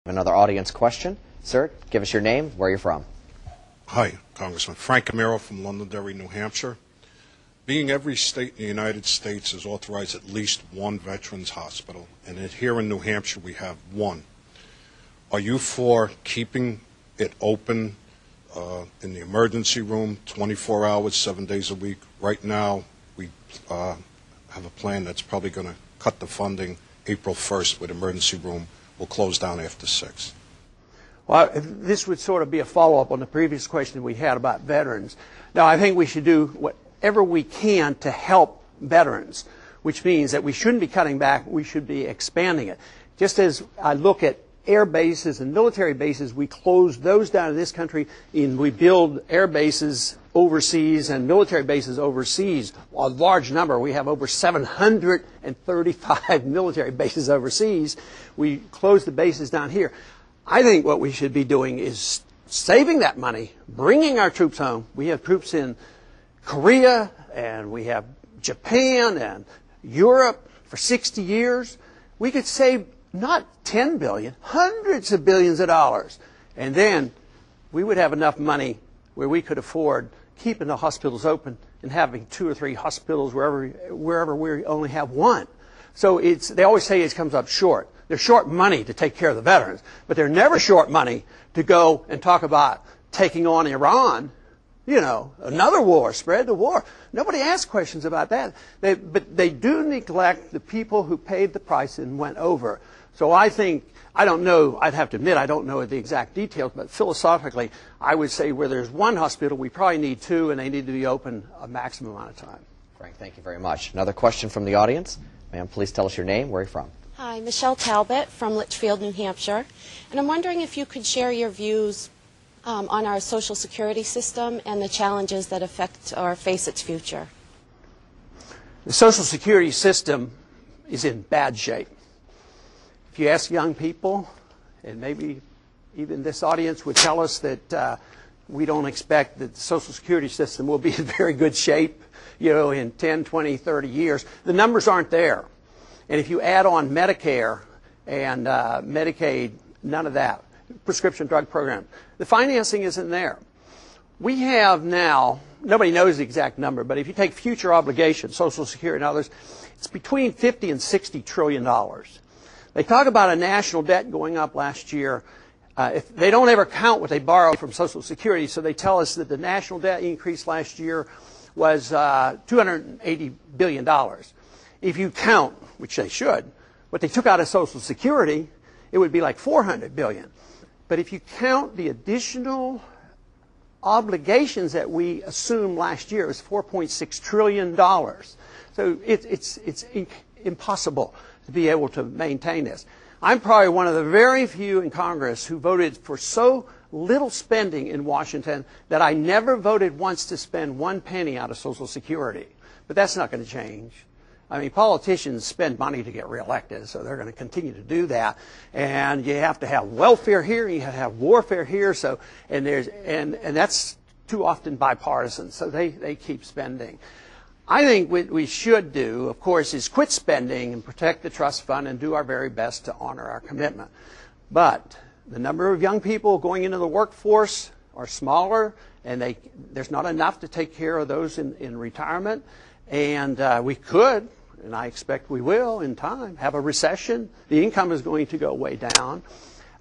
Another audience question. Sir, give us your name, where you're from. Hi, Congressman. Frank Camaro from Londonderry, New Hampshire. Being every state in the United States has authorized at least one veterans hospital, and here in New Hampshire we have one. Are you for keeping it open in the emergency room 24 hours, 7 days a week? Right now we have a plan that's probably going to cut the funding April 1st with emergency room. Will close down after 6. Well, this would sort of be a follow-up on the previous question we had about veterans. Now, I think we should do whatever we can to help veterans, which means that we shouldn't be cutting back, we should be expanding it. Just as I look at air bases and military bases, we close those down in this country, and we build air bases overseas and military bases overseas. A large number. We have over 735 military bases overseas. We close the bases down here. I think what we should be doing is saving that money, bringing our troops home. We have troops in Korea, and we have Japan and Europe for 60 years. We could save not 10 billion, hundreds of billions of dollars. And then we would have enough money where we could afford keeping the hospitals open and having 2 or 3 hospitals wherever we only have one. So they always say it comes up short. They're short money to take care of the veterans, but they're never short money to go and talk about taking on Iran, you know, another war, spread the war. Nobody asks questions about that. But they do neglect the people who paid the price and went over. So I think, I don't know, I'd have to admit I don't know the exact details, but philosophically I would say where there's one hospital, we probably need 2, and they need to be open a maximum amount of time. Frank, thank you very much. Another question from the audience. Ma'am, please tell us your name, where you're from. Hi, Michelle Talbot from Litchfield, New Hampshire. And I'm wondering if you could share your views on our Social Security system and the challenges that affect or face its future. The Social Security system is in bad shape. If you ask young people, and maybe even this audience would tell us that we don't expect that the Social Security system will be in very good shape, you know, in 10, 20, 30 years. The numbers aren't there. And if you add on Medicare and Medicaid, none of that, prescription drug program, the financing isn't there. We have now, nobody knows the exact number, but if you take future obligations, Social Security and others, it's between $50 and $60 trillion. They talk about a national debt going up last year. If they don't ever count what they borrow from Social Security, so they tell us that the national debt increase last year was $280 billion. If you count, which they should, what they took out of Social Security, it would be like $400 billion. But if you count the additional obligations that we assumed last year, it was $4.6 trillion. So it's impossible to be able to maintain this. I'm probably one of the very few in Congress who voted for so little spending in Washington that I never voted once to spend 1 penny out of Social Security. But that's not going to change. I mean, politicians spend money to get reelected, so they're going to continue to do that. And you have to have welfare here, you have to have warfare here, so and that's too often bipartisan, so they keep spending. I think what we should do, of course, is quit spending and protect the trust fund and do our very best to honor our commitment. But the number of young people going into the workforce are smaller, and there's not enough to take care of those in retirement. And we could, and I expect we will in time, have a recession. The income is going to go way down.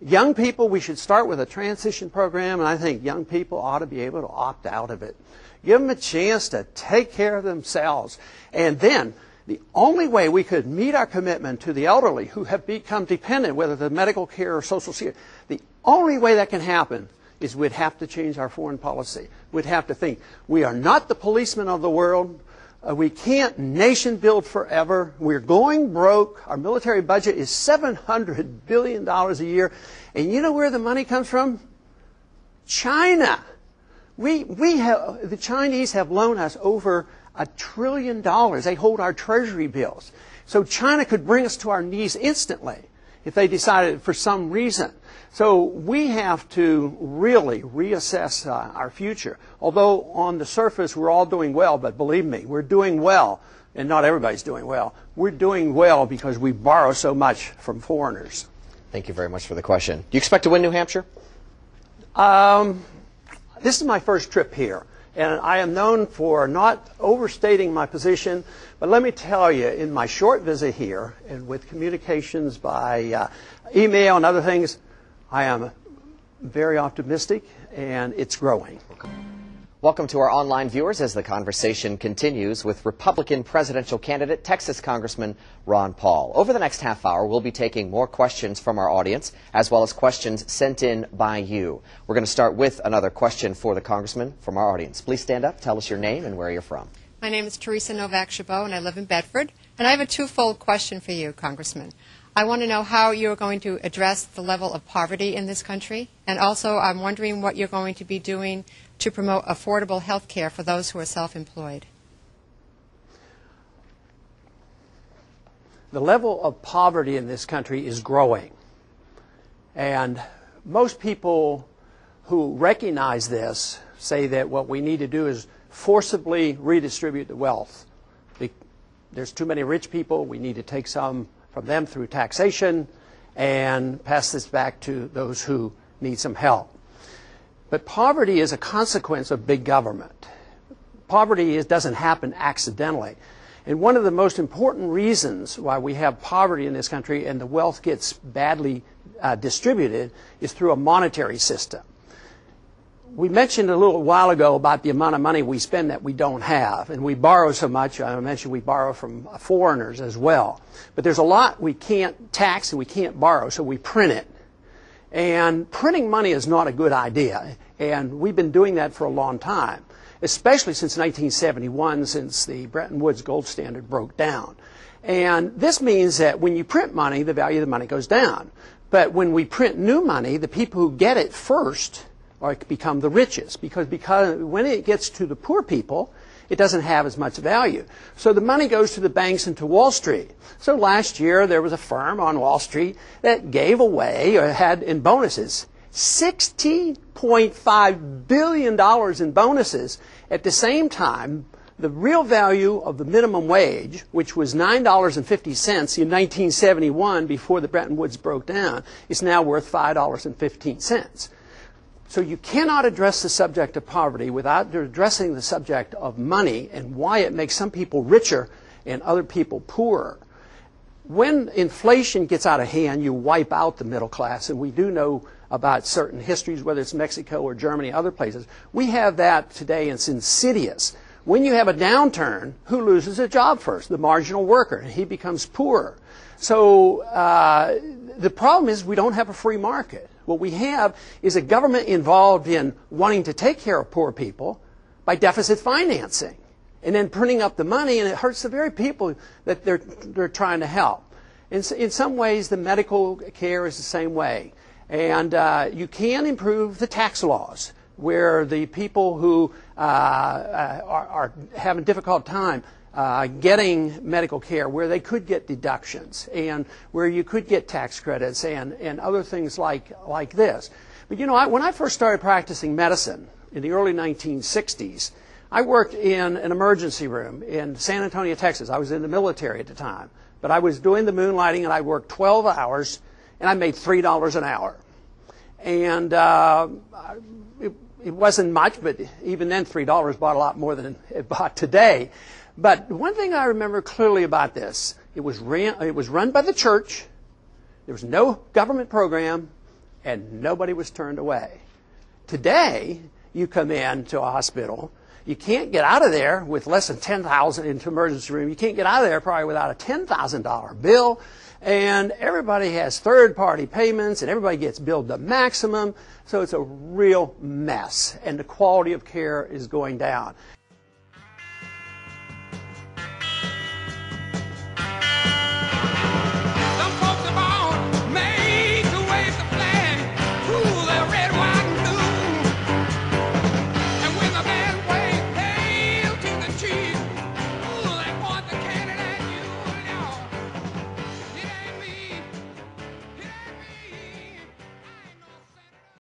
Young people, we should start with a transition program, and I think young people ought to be able to opt out of it. Give them a chance to take care of themselves. And then the only way we could meet our commitment to the elderly who have become dependent, whether the medical care or Social Security, the only way that can happen is we'd have to change our foreign policy. We'd have to think, we are not the policemen of the world. We can't nation build forever. We're going broke. Our military budget is $700 billion a year. And you know where the money comes from? China. The Chinese have loaned us over $1 trillion. They hold our treasury bills. So China could bring us to our knees instantly if they decided for some reason. So we have to really reassess our future. Although on the surface we're all doing well, but believe me, we're doing well, and not everybody's doing well. We're doing well because we borrow so much from foreigners. Thank you very much for the question. Do you expect to win New Hampshire? This is my first trip here, and I am known for not overstating my position, but let me tell you, in my short visit here, and with communications by email and other things, I am very optimistic, and it's growing. Welcome to our online viewers as the conversation continues with Republican presidential candidate, Texas Congressman Ron Paul. Over the next half hour, we'll be taking more questions from our audience, as well as questions sent in by you. We're going to start with another question for the congressman from our audience. Please stand up, tell us your name and where you're from. My name is Teresa Novak-Chabot, and I live in Bedford. And I have a twofold question for you, Congressman. I want to know how you're going to address the level of poverty in this country, and also I'm wondering what you're going to be doing to promote affordable health care for those who are self-employed. The level of poverty in this country is growing. And most people who recognize this say that what we need to do is forcibly redistribute the wealth. There's too many rich people. We need to take some from them through taxation and pass this back to those who need some help. But poverty is a consequence of big government. Poverty doesn't happen accidentally. And one of the most important reasons why we have poverty in this country and the wealth gets badly distributed is through a monetary system. We mentioned a little while ago about the amount of money we spend that we don't have. And we borrow so much. I mentioned we borrow from foreigners as well. But there's a lot we can't tax and we can't borrow, so we print it. And printing money is not a good idea, and we've been doing that for a long time, especially since 1971, since the Bretton Woods gold standard broke down. And this means that when you print money, the value of the money goes down. But when we print new money, the people who get it first become the richest, because when it gets to the poor people, it doesn't have as much value. So the money goes to the banks and to Wall Street. So last year there was a firm on Wall Street that gave away or had in bonuses $60.5 billion in bonuses. At the same time, the real value of the minimum wage, which was $9.50 in 1971 before the Bretton Woods broke down, is now worth $5.15. So you cannot address the subject of poverty without addressing the subject of money and why it makes some people richer and other people poorer. When inflation gets out of hand, you wipe out the middle class, and we do know about certain histories, whether it's Mexico or Germany, other places. We have that today, and it's insidious. When you have a downturn, who loses a job first? The marginal worker, and he becomes poorer. So the problem is we don't have a free market. What we have is a government involved in wanting to take care of poor people by deficit financing and then printing up the money, and it hurts the very people that they're trying to help. In some ways, the medical care is the same way. And you can improve the tax laws where the people who are having a difficult time getting medical care, where they could get deductions and where you could get tax credits and other things like this. But you know, when I first started practicing medicine in the early 1960s, I worked in an emergency room in San Antonio, Texas. I was in the military at the time. But I was doing the moonlighting, and I worked 12 hours, and I made $3 an hour. And it wasn't much, but even then $3 bought a lot more than it bought today. But one thing I remember clearly about this, it was run by the church, there was no government program, and nobody was turned away. Today, you come in to a hospital, you can't get out of there with less than $10,000 into emergency room. You can't get out of there probably without a $10,000 bill. And everybody has third-party payments, and everybody gets billed the maximum. So it's a real mess, and the quality of care is going down.